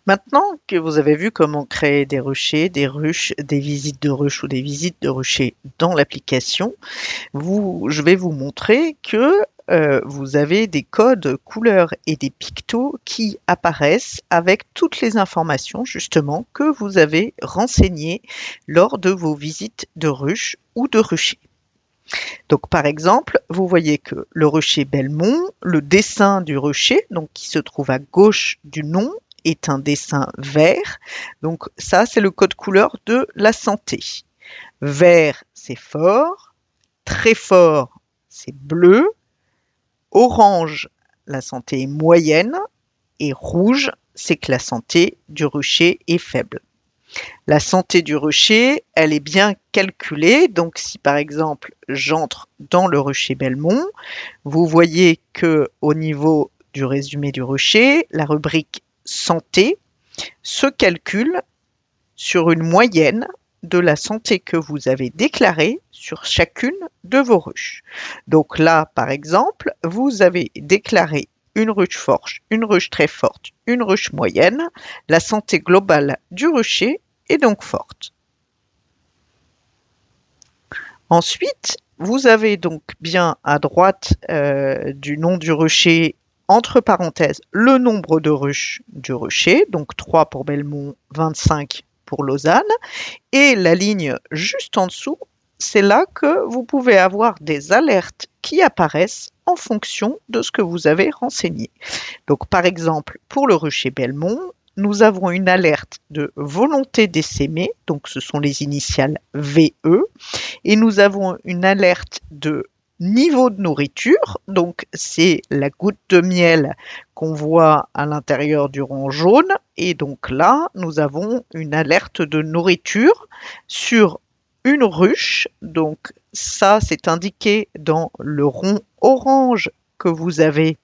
Maintenant que vous avez vu comment créer des ruchers, des ruches, des visites de ruches ou des visites de ruchers dans l'application, je vais vous montrer que vous avez des codes couleurs et des pictos qui apparaissent avec toutes les informations justement que vous avez renseignées lors de vos visites de ruches ou de ruchers. Donc par exemple, vous voyez que le rucher Belmont, le dessin du rucher, donc qui se trouve à gauche du nom, est un dessin vert. Donc ça, c'est le code couleur de la santé. Vert, c'est fort. Très fort, c'est bleu. Orange, la santé est moyenne. Et rouge, c'est que la santé du rucher est faible. La santé du rucher, elle est bien calculée. Donc, si par exemple j'entre dans le rucher Belmont, vous voyez que au niveau du résumé du rucher, la rubrique santé se calcule sur une moyenne de la santé que vous avez déclarée sur chacune de vos ruches. Donc là, par exemple, vous avez déclaré une ruche forte, une ruche très forte, une ruche moyenne. La santé globale du rucher est donc forte. Ensuite, vous avez donc bien à droite du nom du rucher, entre parenthèses, le nombre de ruches du rucher, donc 3 pour Belmont, 25 pour Lausanne, et la ligne juste en dessous, c'est là que vous pouvez avoir des alertes qui apparaissent en fonction de ce que vous avez renseigné. Donc par exemple, pour le rucher Belmont, nous avons une alerte de volonté d'essaimer, donc ce sont les initiales VE, et nous avons une alerte de niveau de nourriture, donc c'est la goutte de miel qu'on voit à l'intérieur du rond jaune, et donc là, nous avons une alerte de nourriture sur une ruche, donc ça c'est indiqué dans le rond orange que vous avez,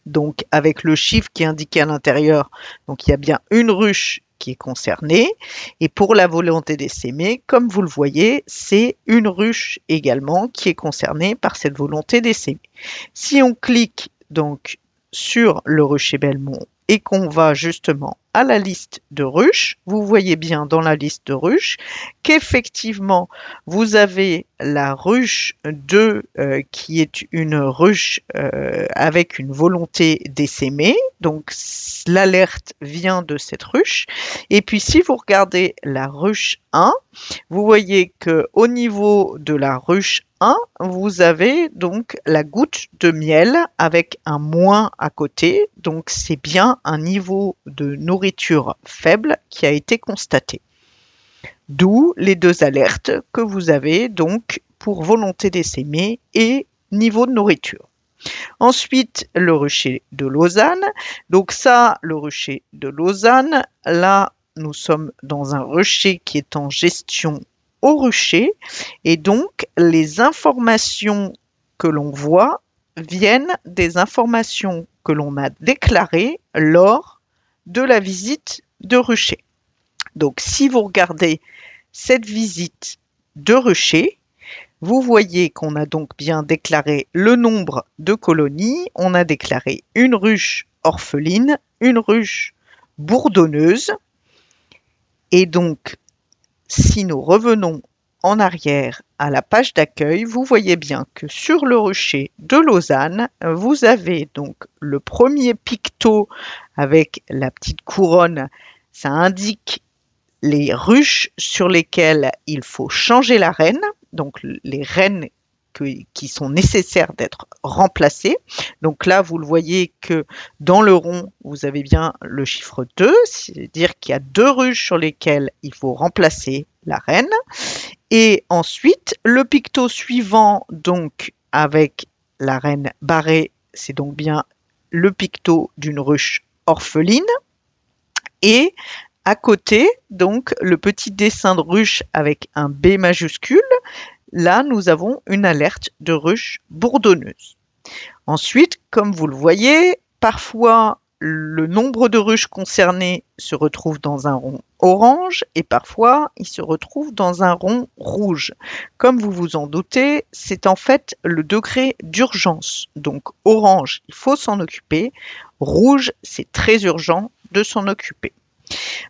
donc avec le chiffre qui est indiqué à l'intérieur, donc il y a bien une ruche qui est concernée. Et pour la volonté d'essaimer, comme vous le voyez, c'est une ruche également qui est concernée par cette volonté d'essaimer. Si on clique donc sur le rucher Belmont et qu'on va justement à la liste de ruches, vous voyez bien dans la liste de ruches qu'effectivement vous avez la ruche 2 qui est une ruche avec une volonté d'essaimer, donc l'alerte vient de cette ruche. Et puis si vous regardez la ruche 1, vous voyez que au niveau de la ruche 1, vous avez donc la goutte de miel avec un moins à côté, donc c'est bien un niveau de nourriture faible qui a été constaté. D'où les deux alertes que vous avez donc pour volonté d'essaimer et niveau de nourriture. Ensuite, le rucher de Lausanne. Donc ça, le rucher de Lausanne, là, nous sommes dans un rucher qui est en gestion au rucher. Et donc, les informations que l'on voit viennent des informations que l'on a déclarées lors de la visite de rucher. Donc, si vous regardez cette visite de rucher, vous voyez qu'on a donc bien déclaré le nombre de colonies, on a déclaré une ruche orpheline, une ruche bourdonneuse, et donc si nous revenons en arrière à la page d'accueil, vous voyez bien que sur le rucher de Lausanne, vous avez donc le premier picto avec la petite couronne, ça indique les ruches sur lesquelles il faut changer la reine, donc les reines qui sont nécessaires d'être remplacées. Donc là, vous le voyez que dans le rond, vous avez bien le chiffre 2, c'est-à-dire qu'il y a 2 ruches sur lesquelles il faut remplacer la reine. Et ensuite, le picto suivant, donc avec la reine barrée, c'est donc bien le picto d'une ruche orpheline. Et à côté, donc, le petit dessin de ruche avec un B majuscule, là, nous avons une alerte de ruche bourdonneuse. Ensuite, comme vous le voyez, parfois, le nombre de ruches concernées se retrouve dans un rond orange et parfois, il se retrouve dans un rond rouge. Comme vous vous en doutez, c'est en fait le degré d'urgence. Donc, orange, il faut s'en occuper. Rouge, c'est très urgent de s'en occuper.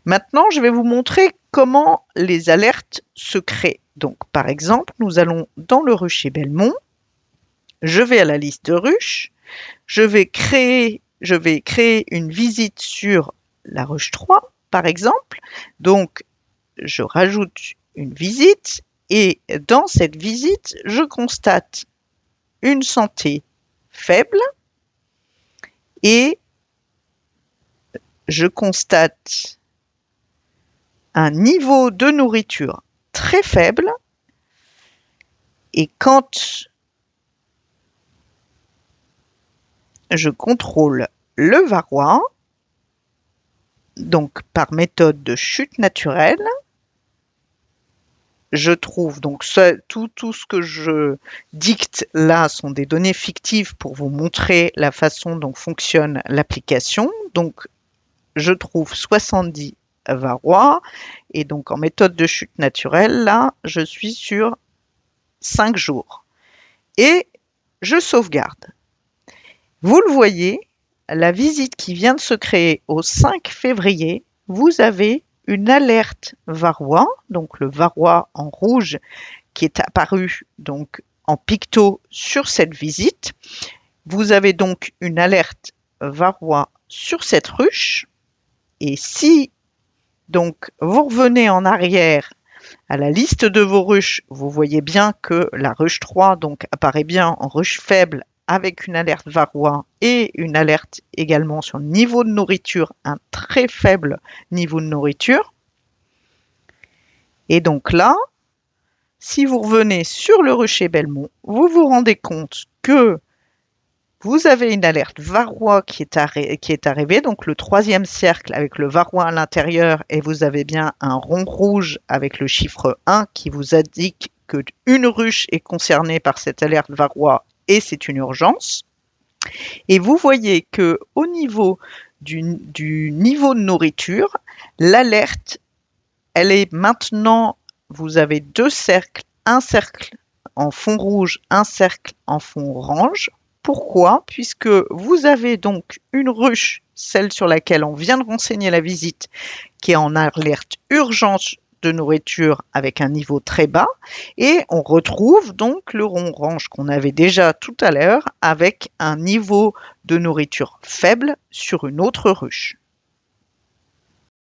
Maintenant, je vais vous montrer comment les alertes se créent. Donc, par exemple, nous allons dans le rucher Belmont. Je vais à la liste de ruches. Je vais créer une visite sur la ruche 3, par exemple. Donc, je rajoute une visite et dans cette visite, je constate une santé faible et je constate un niveau de nourriture très faible. Et quand je contrôle le varroa, donc par méthode de chute naturelle, je trouve donc tout ce que je dicte là sont des données fictives pour vous montrer la façon dont fonctionne l'application. Donc je trouve 70 varrois et donc en méthode de chute naturelle, là je suis sur 5 jours et je sauvegarde. Vous le voyez, la visite qui vient de se créer au 5 février, vous avez une alerte varroa, donc le varroa en rouge qui est apparu donc en picto sur cette visite. Vous avez donc une alerte varroa sur cette ruche. Et si donc vous revenez en arrière à la liste de vos ruches, vous voyez bien que la ruche 3 donc apparaît bien en ruche faible avec une alerte varroa et une alerte également sur le niveau de nourriture, un très faible niveau de nourriture. Et donc là, si vous revenez sur le rucher Belmont, vous vous rendez compte que vous avez une alerte varroa qui est arrivée, donc le 3e cercle avec le varroa à l'intérieur, et vous avez bien un rond rouge avec le chiffre 1 qui vous indique qu'une ruche est concernée par cette alerte varroa et c'est une urgence. Et vous voyez que au niveau du niveau de nourriture, l'alerte, elle est maintenant, vous avez 2 cercles, un cercle en fond rouge, un cercle en fond orange. Pourquoi? Puisque vous avez donc une ruche, celle sur laquelle on vient de renseigner la visite, qui est en alerte urgence de nourriture avec un niveau très bas, et on retrouve donc le rond orange qu'on avait déjà tout à l'heure avec un niveau de nourriture faible sur une autre ruche.